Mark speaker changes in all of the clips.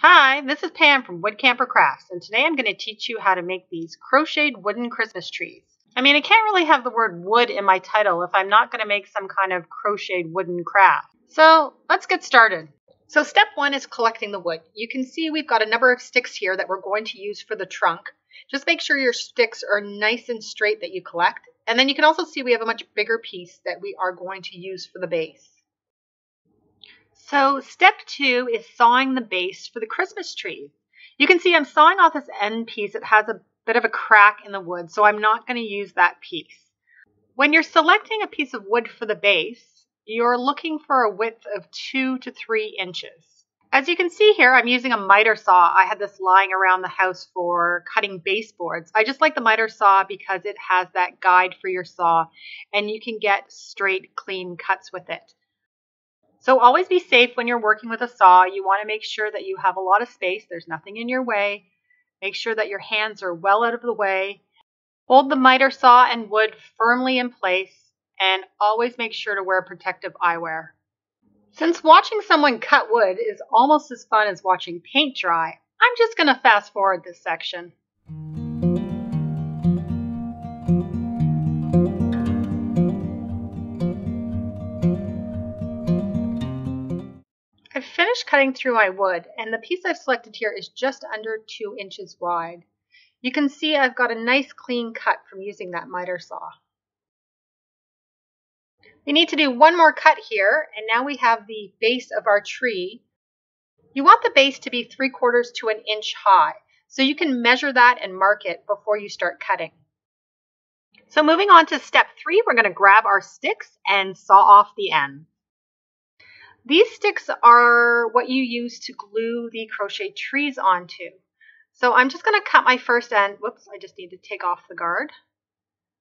Speaker 1: Hi, this is Pam from Woodcamper Crafts, and today I'm going to teach you how to make these crocheted wooden Christmas trees. I mean, I can't really have the word wood in my title if I'm not going to make some kind of crocheted wooden craft. So let's get started. So step one is collecting the wood. You can see we've got a number of sticks here that we're going to use for the trunk. Just make sure your sticks are nice and straight that you collect. And then you can also see we have a much bigger piece that we are going to use for the base. So step two is sawing the base for the Christmas tree. You can see I'm sawing off this end piece. It has a bit of a crack in the wood, so I'm not going to use that piece. When you're selecting a piece of wood for the base, you're looking for a width of 2 to 3 inches. As you can see here, I'm using a miter saw. I had this lying around the house for cutting baseboards. I just like the miter saw because it has that guide for your saw, and you can get straight, clean cuts with it. So always be safe when you're working with a saw. You want to make sure that you have a lot of space. There's nothing in your way. Make sure that your hands are well out of the way. Hold the miter saw and wood firmly in place, and always make sure to wear protective eyewear. Since watching someone cut wood is almost as fun as watching paint dry, I'm just going to fast forward this section. I've finished cutting through my wood, and the piece I've selected here is just under 2 inches wide. You can see I've got a nice clean cut from using that miter saw. We need to do one more cut here, and now we have the base of our tree. You want the base to be 3/4 to 1 inch high, so you can measure that and mark it before you start cutting. So moving on to step 3, we're going to grab our sticks and saw off the ends. These sticks are what you use to glue the crochet trees onto. So I'm just going to cut my first end. Whoops, I just need to take off the guard.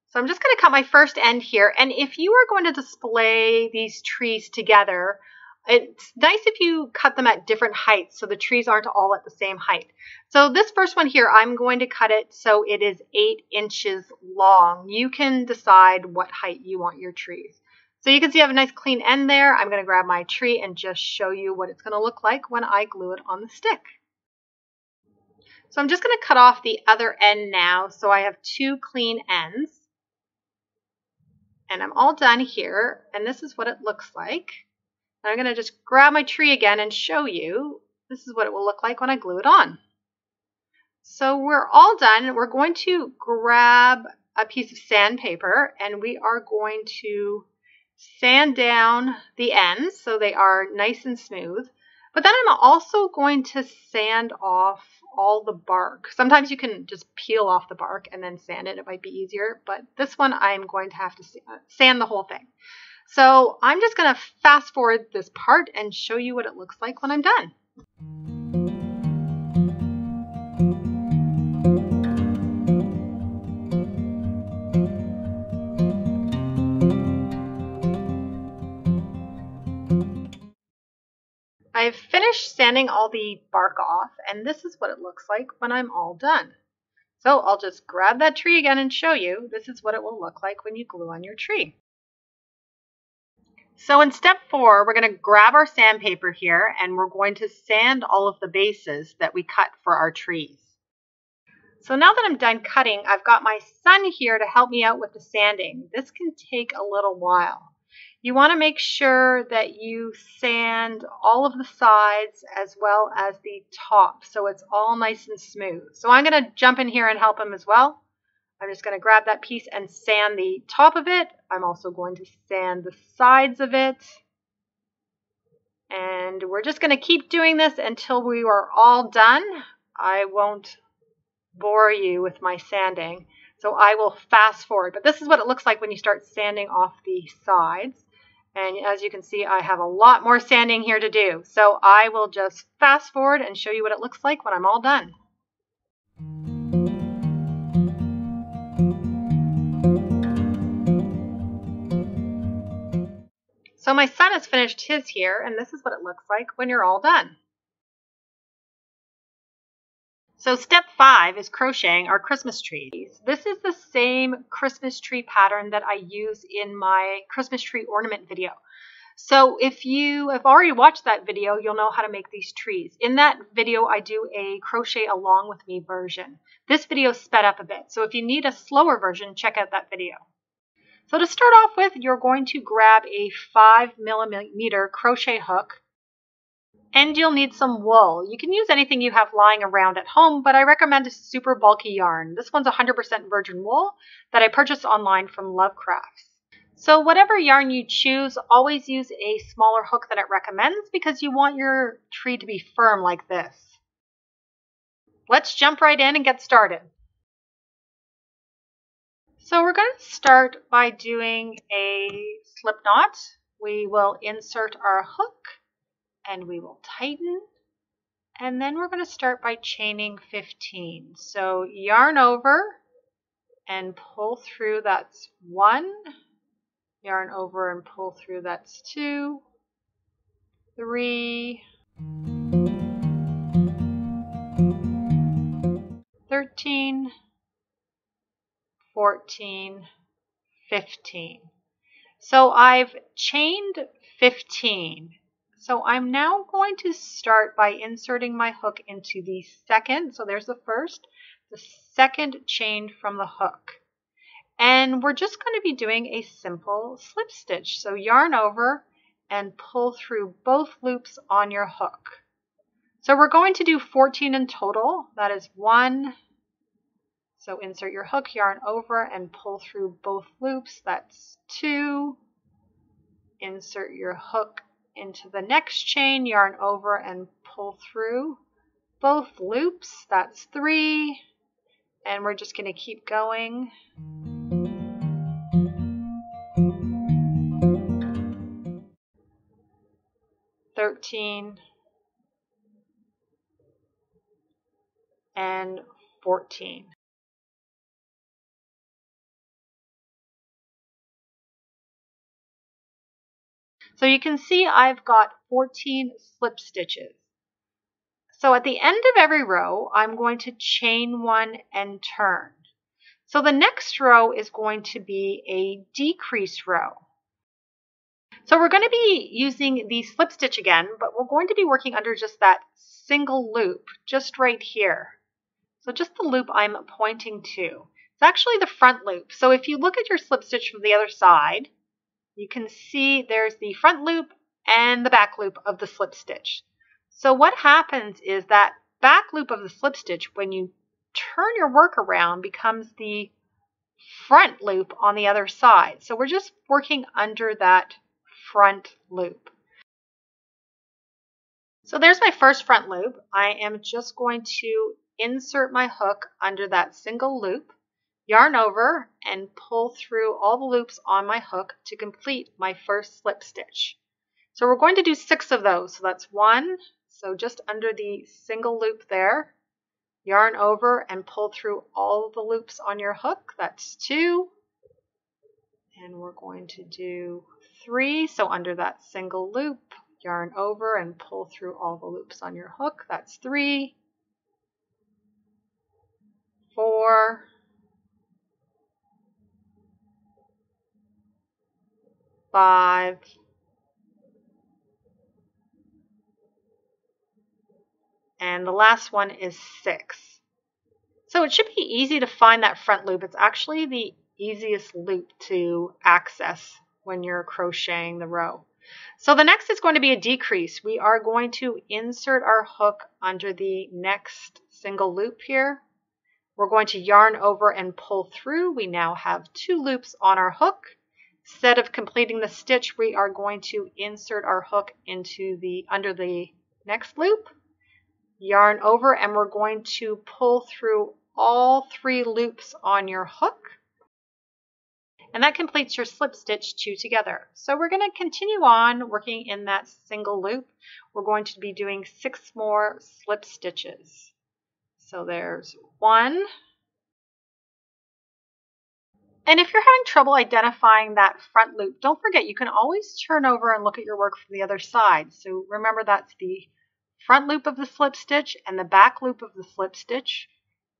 Speaker 1: So I'm just going to cut my first end here. And if you are going to display these trees together, it's nice if you cut them at different heights so the trees aren't all at the same height. So this first one here, I'm going to cut it so it is 8 inches long. You can decide what height you want your trees. So you can see I have a nice clean end there. I'm going to grab my tree and just show you what it's going to look like when I glue it on the stick. So I'm just going to cut off the other end now, so I have 2 clean ends. And I'm all done here, and this is what it looks like. I'm going to just grab my tree again and show you this is what it will look like when I glue it on. So we're all done. We're going to grab a piece of sandpaper, and we are going to sand down the ends so they are nice and smooth. But then I'm also going to sand off all the bark. Sometimes you can just peel off the bark and then sand it. It might be easier, but this one I'm going to have to sand the whole thing. So I'm just going to fast forward this part and show you what it looks like when I'm done. I've finished sanding all the bark off, and this is what it looks like when I'm all done. So I'll just grab that tree again and show you this is what it will look like when you glue on your tree. So in step 4, we're going to grab our sandpaper here, and we're going to sand all of the bases that we cut for our trees. So now that I'm done cutting, I've got my son here to help me out with the sanding. This can take a little while. You want to make sure that you sand all of the sides as well as the top so it's all nice and smooth. So I'm going to jump in here and help him as well. I'm just going to grab that piece and sand the top of it. I'm also going to sand the sides of it. And we're just going to keep doing this until we are all done. I won't bore you with my sanding, so I will fast forward. But this is what it looks like when you start sanding off the sides. And as you can see, I have a lot more sanding here to do. So I will just fast forward and show you what it looks like when I'm all done. So my son has finished his here, and this is what it looks like when you're all done. So step 5 is crocheting our Christmas trees. This is the same Christmas tree pattern that I use in my Christmas tree ornament video. So if you have already watched that video, you'll know how to make these trees. In that video, I do a crochet along with me version. This video is sped up a bit, so if you need a slower version, check out that video. So to start off with, you're going to grab a 5mm crochet hook, and you'll need some wool. You can use anything you have lying around at home, but I recommend a super bulky yarn. This one's 100% virgin wool that I purchased online from Love Crafts. So whatever yarn you choose, always use a smaller hook than it recommends because you want your tree to be firm like this. Let's jump right in and get started. So we're going to start by doing a slip knot. We will insert our hook and we will tighten. And then we're going to start by chaining 15. So yarn over and pull through, that's 1. Yarn over and pull through, that's 2, 3, 13, 14, 15. So I've chained 15. So I'm now going to start by inserting my hook into the second, so there's the first, the second chain from the hook. And we're just going to be doing a simple slip stitch. So yarn over and pull through both loops on your hook. So we're going to do 14 in total. That is 1. So insert your hook, yarn over and pull through both loops. That's 2. Insert your hook into the next chain, yarn over and pull through both loops. That's 3. And we're just going to keep going. 13 and 14. So you can see I've got 14 slip stitches. So at the end of every row, I'm going to chain 1 and turn. So the next row is going to be a decrease row. So we're going to be using the slip stitch again, but we're going to be working under just that single loop, just right here. So just the loop I'm pointing to. It's actually the front loop. So if you look at your slip stitch from the other side, you can see there's the front loop and the back loop of the slip stitch. So what happens is that back loop of the slip stitch, when you turn your work around, becomes the front loop on the other side. So we're just working under that front loop. So there's my first front loop. I am just going to insert my hook under that single loop, yarn over, and pull through all the loops on my hook to complete my first slip stitch. So we're going to do 6 of those. So that's 1, so just under the single loop there, yarn over and pull through all of the loops on your hook. That's 2, and we're going to do 3, so under that single loop, yarn over and pull through all the loops on your hook. That's 3, 4, 5, and the last one is 6. So it should be easy to find that front loop. It's actually the easiest loop to access when you're crocheting the row. So the next is going to be a decrease. We are going to insert our hook under the next single loop here. We're going to yarn over and pull through. We now have 2 loops on our hook. Instead of completing the stitch, we are going to insert our hook into under the next loop, yarn over, and we're going to pull through all 3 loops on your hook. And that completes your slip stitch 2 together. So we're going to continue on working in that single loop. We're going to be doing 6 more slip stitches. So there's 1. And if you're having trouble identifying that front loop, don't forget you can always turn over and look at your work from the other side. So remember that's the front loop of the slip stitch and the back loop of the slip stitch.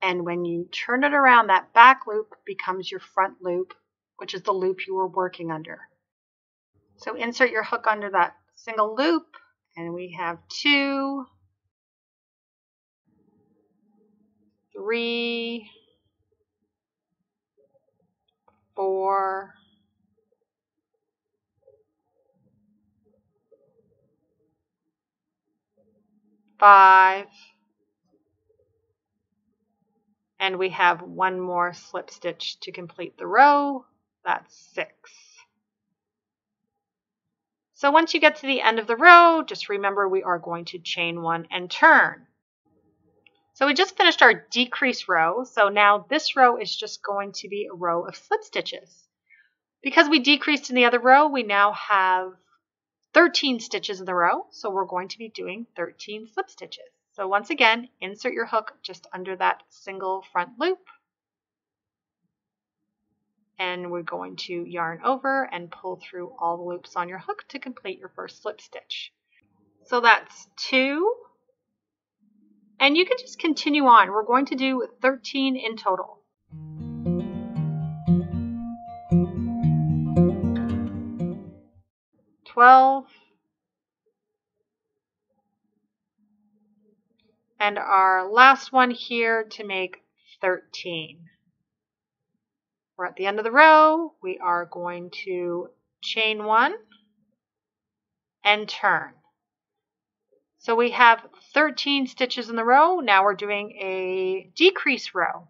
Speaker 1: And when you turn it around, that back loop becomes your front loop, which is the loop you were working under. So insert your hook under that single loop, and we have 2, 3, 4, 5, and we have 1 more slip stitch to complete the row. That's 6. So once you get to the end of the row, just remember we are going to chain 1 and turn. So we just finished our decrease row, so now this row is just going to be a row of slip stitches. Because we decreased in the other row, we now have 13 stitches in the row, so we're going to be doing 13 slip stitches. So once again, insert your hook just under that single front loop, and we're going to yarn over and pull through all the loops on your hook to complete your first slip stitch. So that's 2, and you can just continue on. We're going to do 13 in total. $12, and our last one here to make 13. We're at the end of the row. We are going to chain 1 and turn. So we have 13 stitches in the row. Now we're doing a decrease row.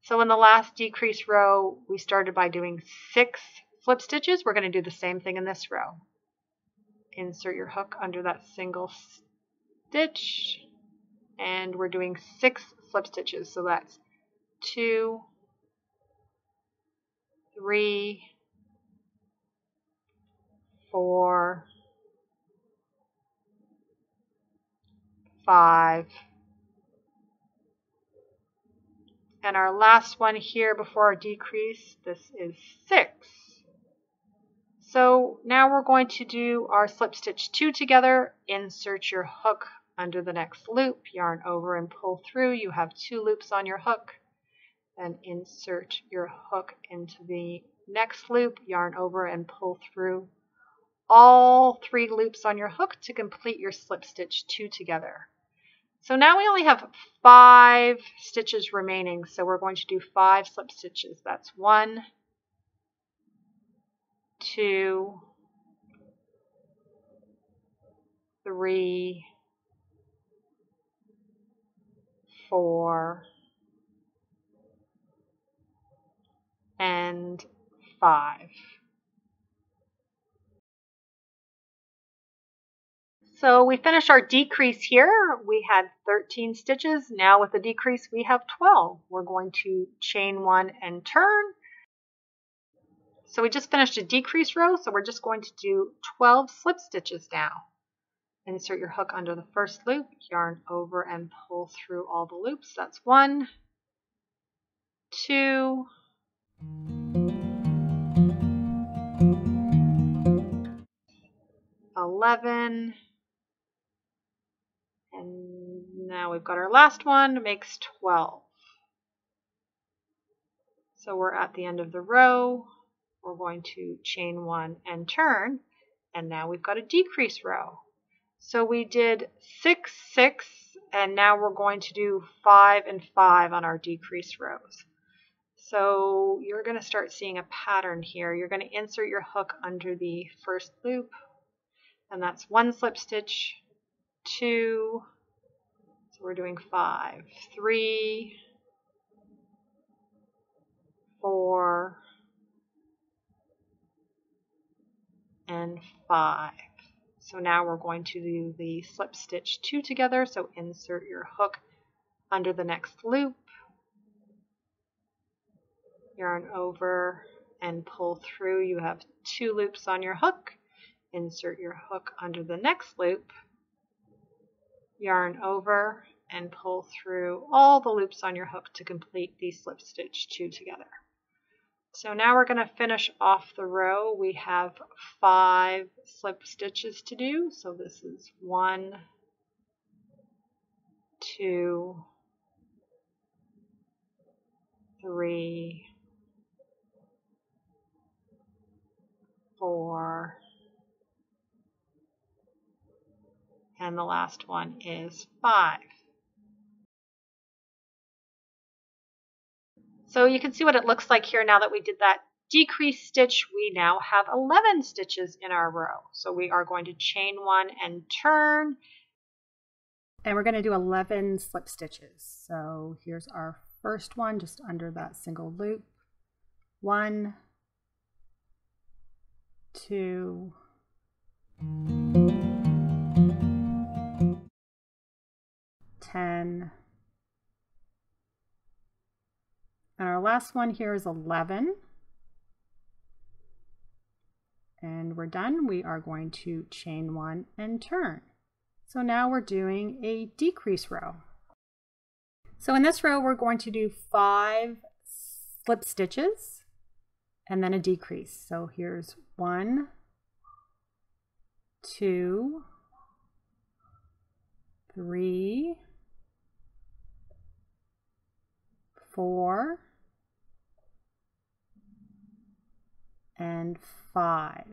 Speaker 1: So in the last decrease row, we started by doing 6 slip stitches. We're going to do the same thing in this row. Insert your hook under that single stitch, and we're doing 6 slip stitches. So that's 2, 3, 4, 5, and our last one here before our decrease, this is 6. So now we're going to do our slip stitch 2 together. Insert your hook under the next loop, yarn over and pull through. You have 2 loops on your hook. Then insert your hook into the next loop, yarn over and pull through all 3 loops on your hook to complete your slip stitch 2 together. So now we only have 5 stitches remaining, so we're going to do 5 slip stitches. That's 1, 2, 3, 4, and 5. So we finished our decrease here. We had 13 stitches. Now with the decrease we have 12. We're going to chain 1 and turn. So we just finished a decrease row, so we're just going to do 12 slip stitches now. Insert your hook under the first loop, yarn over and pull through all the loops. That's 1, 2, 11, and now we've got our last one, makes 12. So we're at the end of the row. We're going to chain 1 and turn, and now we've got a decrease row. So we did 6, 6, and now we're going to do 5 and 5 on our decrease rows. So you're going to start seeing a pattern here. You're going to insert your hook under the first loop, and that's 1 slip stitch, 2, so we're doing 5, 3, 4, and 5. So now we're going to do the slip stitch 2 together. So insert your hook under the next loop, yarn over and pull through. You have 2 loops on your hook. Insert your hook under the next loop, yarn over and pull through all the loops on your hook to complete the slip stitch 2 together. So now we're going to finish off the row. We have 5 slip stitches to do. So this is 1, 2, 3, 4, and the last one is 5. So you can see what it looks like here now that we did that decrease stitch. We now have 11 stitches in our row. So we are going to chain 1 and turn. And we're going to do 11 slip stitches. So here's our first one just under that single loop. 1, 2, 10, and our last one here is 11. And we're done. We are going to chain 1 and turn. So now we're doing a decrease row. So in this row, we're going to do 5 slip stitches and then a decrease. So here's 1, 2, 3, 4, and 5.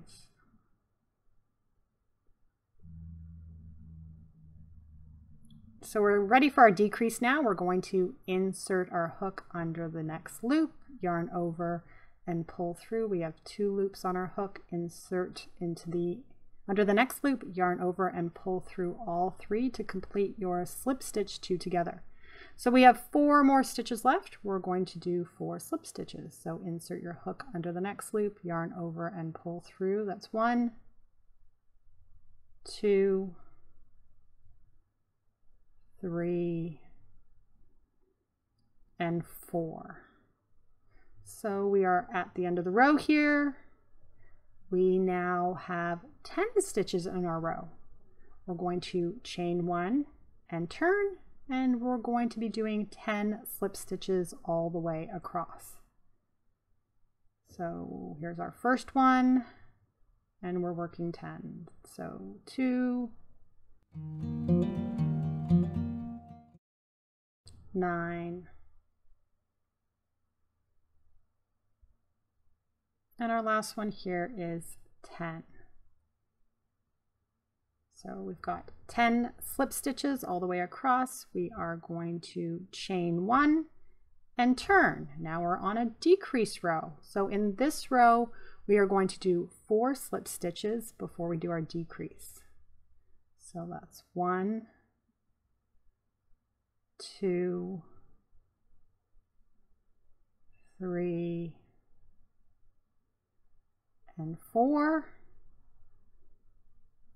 Speaker 1: So we're ready for our decrease now. We're going to insert our hook under the next loop, yarn over and pull through. We have 2 loops on our hook. Insert into under the next loop, yarn over and pull through all 3 to complete your slip stitch 2 together. So we have 4 more stitches left. We're going to do 4 slip stitches. So insert your hook under the next loop, yarn over and pull through. That's 1, 2, 3, and 4. So we are at the end of the row here. We now have 10 stitches in our row. We're going to chain 1 and turn, and we're going to be doing 10 slip stitches all the way across. So here's our first one, and we're working 10. So 2, 9, and our last one here is 10. So we've got 10 slip stitches all the way across. We are going to chain 1 and turn. Now we're on a decrease row. So in this row, we are going to do 4 slip stitches before we do our decrease. So that's 1, 2, 3, and 4.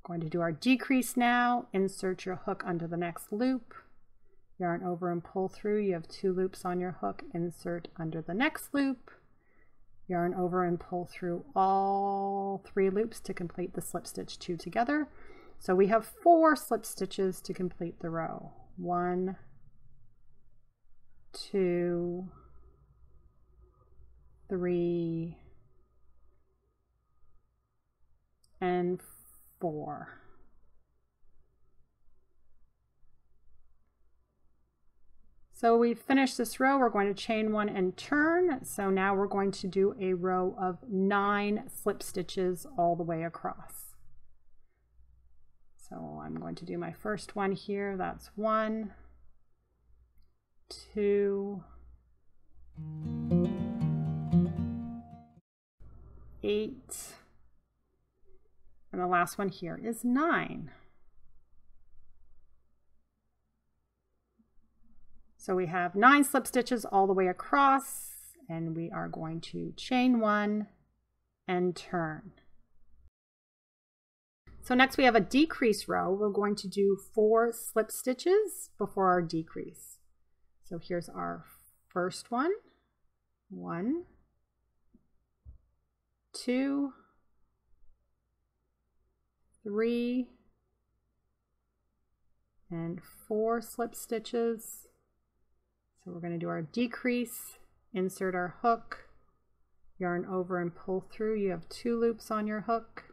Speaker 1: Going to do our decrease now. Insert your hook under the next loop, yarn over and pull through. You have 2 loops on your hook. Insert under the next loop, yarn over and pull through all 3 loops to complete the slip stitch 2 together. So we have 4 slip stitches to complete the row. 1, 2, 3, and 4. So we've finished this row. We're going to chain 1 and turn. So now we're going to do a row of 9 slip stitches all the way across. So I'm going to do my first one here. That's 1, 2, 8, and the last one here is 9. So we have 9 slip stitches all the way across, and we are going to chain 1 and turn. So next we have a decrease row. We're going to do 4 slip stitches before our decrease. So here's our first one. 1, 2, 3, and 4 slip stitches. So we're going to do our decrease, insert our hook, yarn over and pull through. You have 2 loops on your hook.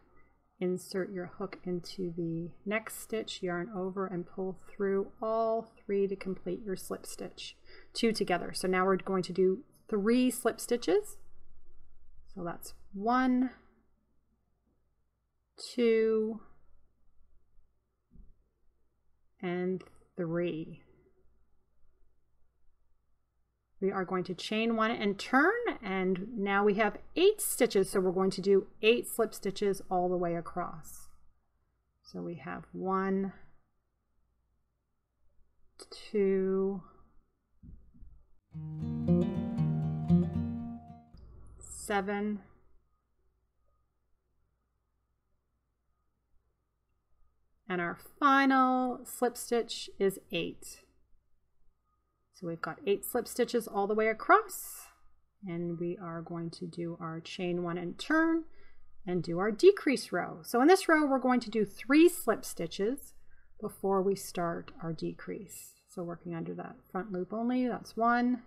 Speaker 1: Insert your hook into the next stitch, yarn over and pull through all 3 to complete your slip stitch 2 together. So now we're going to do 3 slip stitches. So that's 1, 2,
Speaker 2: and 3. We are going to chain 1 and turn, and now we have 8 stitches, so we're going to do 8 slip stitches all the way across. So we have 1, 2, 7, and our final slip stitch is 8. So we've got 8 slip stitches all the way across, and we are going to do our chain 1 and turn and do our decrease row. So in this row we're going to do 3 slip stitches before we start our decrease. So working under that front loop only, that's 1,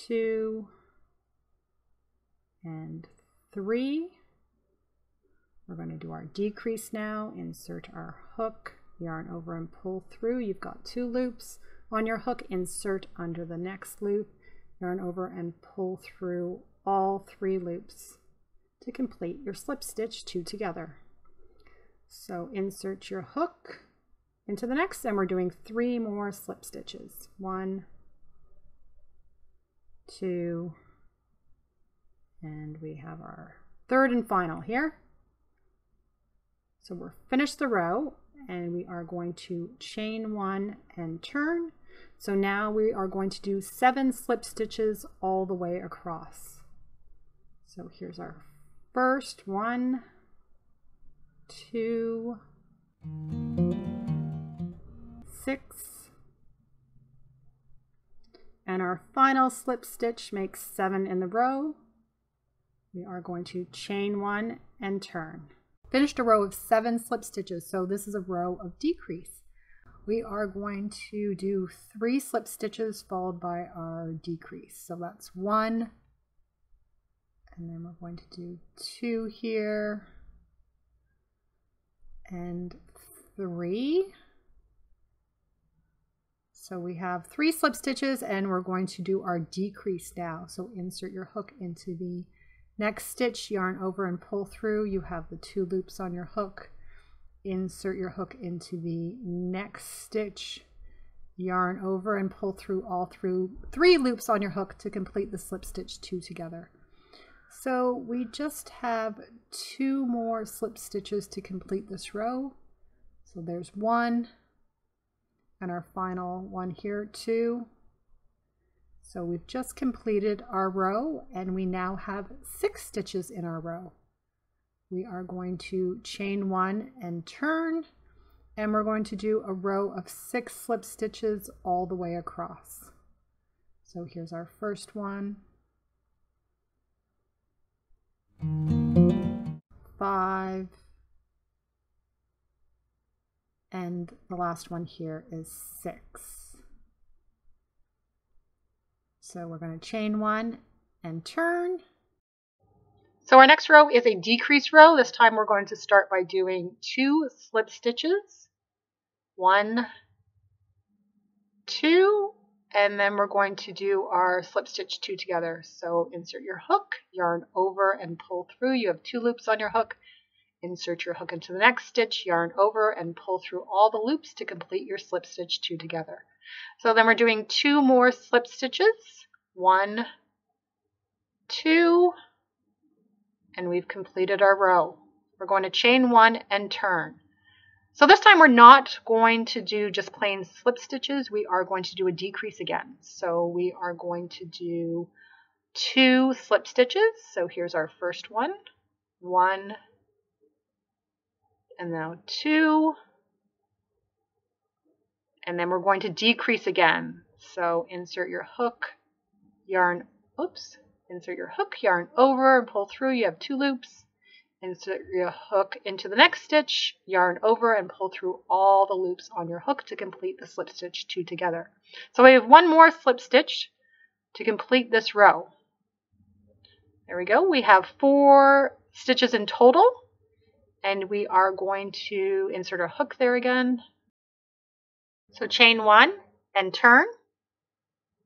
Speaker 2: 2, and 3. We're going to do our decrease now, insert our hook, yarn over and pull through. You've got 2 loops on your hook, insert under the next loop, yarn over and pull through all 3 loops to complete your slip stitch 2 together. So insert your hook into the next, and we're doing 3 more slip stitches. 1, 2, and we have our third and final here. So we're finished the row, and we are going to chain 1 and turn. So now we are going to do 7 slip stitches all the way across. So here's our first 1, 2, 6, and our final slip stitch makes 7 in the row. We are going to chain 1 and turn. Finished a row of 7 slip stitches, so this is a row of decrease. We are going to do 3 slip stitches followed by our decrease. So that's 1, and then we're going to do 2 here, and 3. So we have 3 slip stitches, and we're going to do our decrease now. So insert your hook into the next stitch, yarn over and pull through. You have the 2 loops on your hook. Insert your hook into the next stitch, yarn over and pull through all through 3 loops on your hook to complete the slip stitch 2 together. So we just have 2 more slip stitches to complete this row. So there's 1, and our final one here, 2. So we've just completed our row, and we now have 6 stitches in our row. We are going to chain 1 and turn, and we're going to do a row of 6 slip stitches all the way across. So here's our first one, 5, and the last one here is 6. So we're going to chain 1 and turn.
Speaker 1: So our next row is a decrease row. This time we're going to start by doing 2 slip stitches. 1, 2, and then we're going to do our slip stitch 2 together. So insert your hook, yarn over and pull through. You have 2 loops on your hook. Insert your hook into the next stitch, yarn over and pull through all the loops to complete your slip stitch 2 together. So then we're doing 2 more slip stitches. 1, 2, and we've completed our row. We're going to chain 1 and turn. So this time we're not going to do just plain slip stitches. We are going to do a decrease again. So we are going to do 2 slip stitches. So here's our first one, 1, and now 2, and then we're going to decrease again. So insert your hook, yarn, insert your hook, yarn over and pull through. You have 2 loops. Insert your hook into the next stitch, yarn over and pull through all the loops on your hook to complete the slip stitch 2 together. So we have 1 more slip stitch to complete this row. There we go. We have 4 stitches in total, and we are going to insert our hook there again. So chain 1 and turn.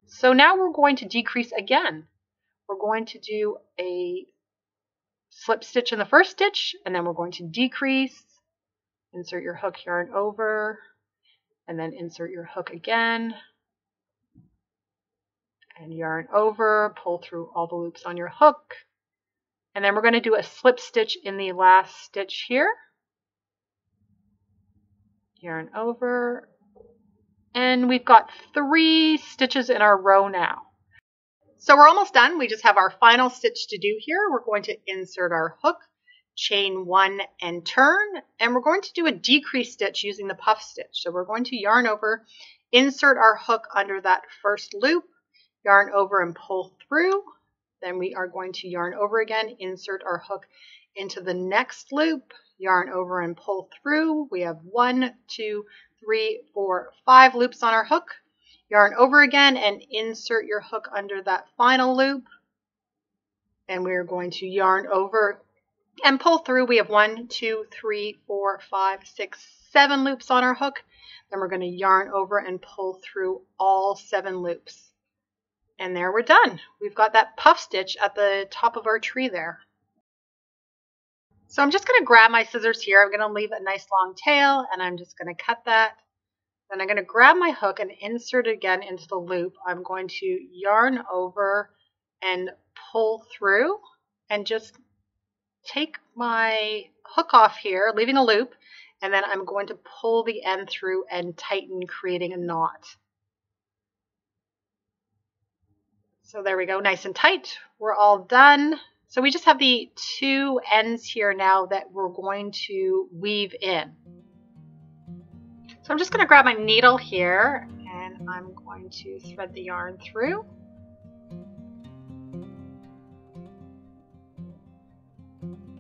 Speaker 1: So now we're going to decrease again. We're going to do a slip stitch in the first stitch, and then we're going to decrease, insert your hook, yarn over, and then insert your hook again, and yarn over, pull through all the loops on your hook, and then we're going to do a slip stitch in the last stitch here. Yarn over, and we've got 3 stitches in our row now. So we're almost done. We just have our final stitch to do here. We're going to insert our hook, chain 1 and turn, and we're going to do a decrease stitch using the puff stitch. So we're going to yarn over, insert our hook under that first loop, yarn over and pull through. Then we are going to yarn over again, insert our hook into the next loop, yarn over and pull through. We have 1, 2, 3, 4, 5 loops on our hook. Yarn over again and insert your hook under that final loop. And we're going to yarn over and pull through. We have 1, 2, 3, 4, 5, 6, 7 loops on our hook. Then we're going to yarn over and pull through all 7 loops. And there we're done. We've got that puff stitch at the top of our tree there. So I'm just going to grab my scissors here. I'm going to leave a nice long tail, and I'm just going to cut that. Then I'm going to grab my hook and insert it again into the loop. I'm going to yarn over and pull through and just take my hook off here, leaving a loop, and then I'm going to pull the end through and tighten, creating a knot. So there we go, nice and tight. We're all done. So we just have the 2 ends here now that we're going to weave in. So I'm just going to grab my needle here, and I'm going to thread the yarn through.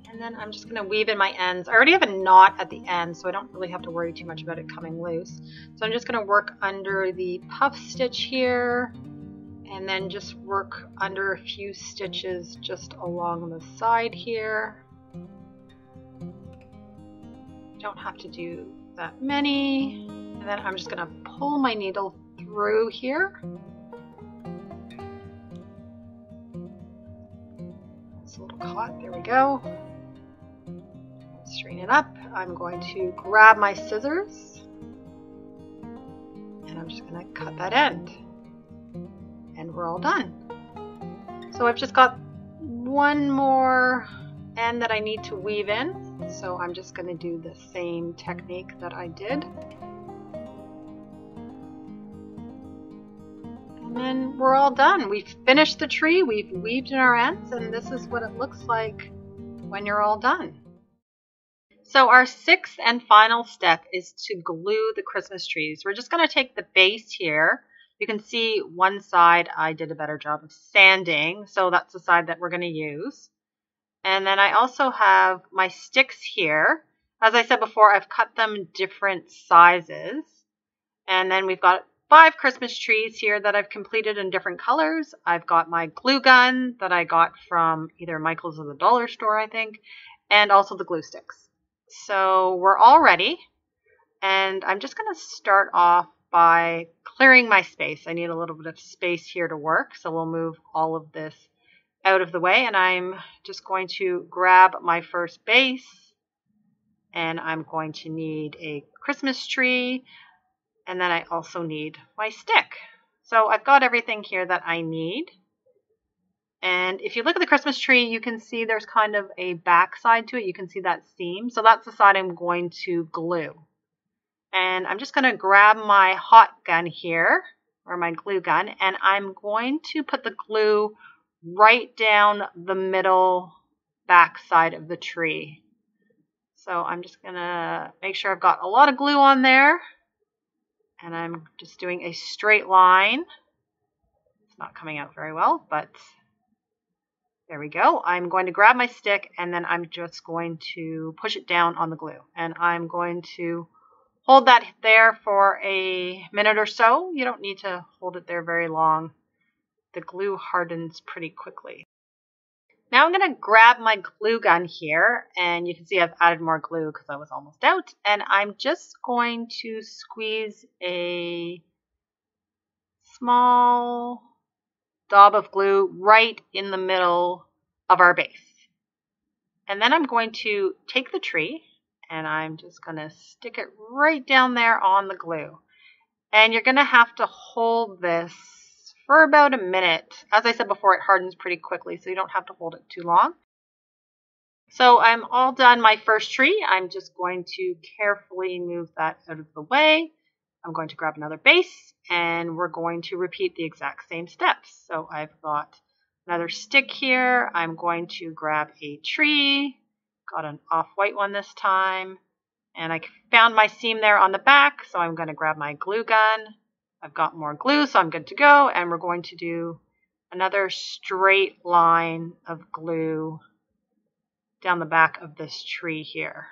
Speaker 1: And then I'm just going to weave in my ends. I already have a knot at the end, so I don't really have to worry too much about it coming loose. So I'm just going to work under the puff stitch here, and then just work under a few stitches just along the side here. Don't have to do that many. And then I'm just going to pull my needle through here. It's a little caught. There we go. Straighten it up. I'm going to grab my scissors, and I'm just going to cut that end. And we're all done. So I've just got one more end that I need to weave in. So I'm just going to do the same technique that I did. And then we're all done. We've finished the tree, we've weaved in our ends, and this is what it looks like when you're all done. So our 6th and final step is to glue the Christmas trees. We're just going to take the base here. You can see one side I did a better job of sanding, so that's the side that we're going to use. And then I also have my sticks here. As I said before, I've cut them different sizes. And then we've got 5 Christmas trees here that I've completed in different colors. I've got my glue gun that I got from either Michael's or the dollar store, I think, and also the glue sticks. So we're all ready. And I'm just going to start off by clearing my space. I need a little bit of space here to work, so we'll move all of this out of the way, and I'm just going to grab my first base, and I'm going to need a Christmas tree, and then I also need my stick. So I've got everything here that I need. And if you look at the Christmas tree, you can see there's kind of a back side to it. You can see that seam. So that's the side I'm going to glue. And I'm just going to grab my hot gun here, or my glue gun, and I'm going to put the glue right down the middle back side of the tree. So I'm just going to make sure I've got a lot of glue on there, and I'm just doing a straight line. It's not coming out very well, but there we go. I'm going to grab my stick, and then I'm just going to push it down on the glue, and I'm going to hold that there for a minute or so. You don't need to hold it there very long. The glue hardens pretty quickly. Now I'm going to grab my glue gun here, and you can see I've added more glue because I was almost out, and I'm just going to squeeze a small daub of glue right in the middle of our base. And then I'm going to take the tree, and I'm just going to stick it right down there on the glue. And you're going to have to hold this for about a minute. As I said before, it hardens pretty quickly, so you don't have to hold it too long. So I'm all done my first tree. I'm just going to carefully move that out of the way. I'm going to grab another base, and we're going to repeat the exact same steps. So I've got another stick here. I'm going to grab a tree. Got an off-white one this time. And I found my seam there on the back, so I'm going to grab my glue gun. I've got more glue, so I'm good to go. And we're going to do another straight line of glue down the back of this tree here.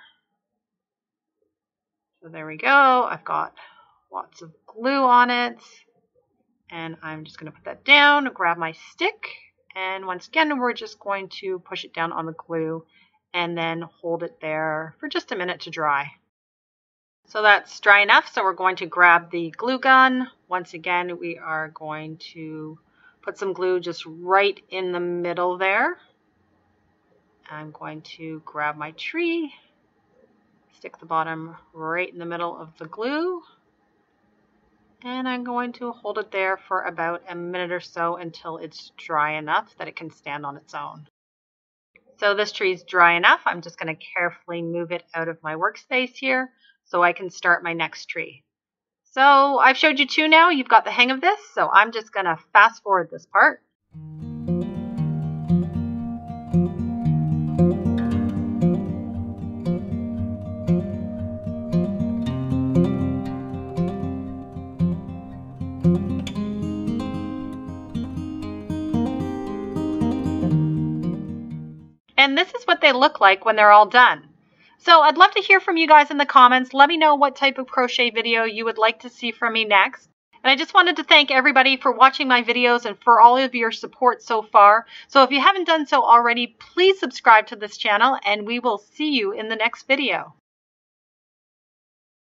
Speaker 1: So there we go. I've got lots of glue on it. And I'm just going to put that down, grab my stick. And once again, we're just going to push it down on the glue and then hold it there for just a minute to dry. So that's dry enough, so we're going to grab the glue gun. Once again, we are going to put some glue just right in the middle there. I'm going to grab my tree, stick the bottom right in the middle of the glue, and I'm going to hold it there for about a minute or so until it's dry enough that it can stand on its own. So this tree is dry enough. I'm just going to carefully move it out of my workspace here so I can start my next tree. So I've showed you two now. You've got the hang of this. So I'm just going to fast forward this part. And this is what they look like when they're all done. So I'd love to hear from you guys in the comments. Let me know what type of crochet video you would like to see from me next. And I just wanted to thank everybody for watching my videos and for all of your support so far. So if you haven't done so already, please subscribe to this channel and we will see you in the next video.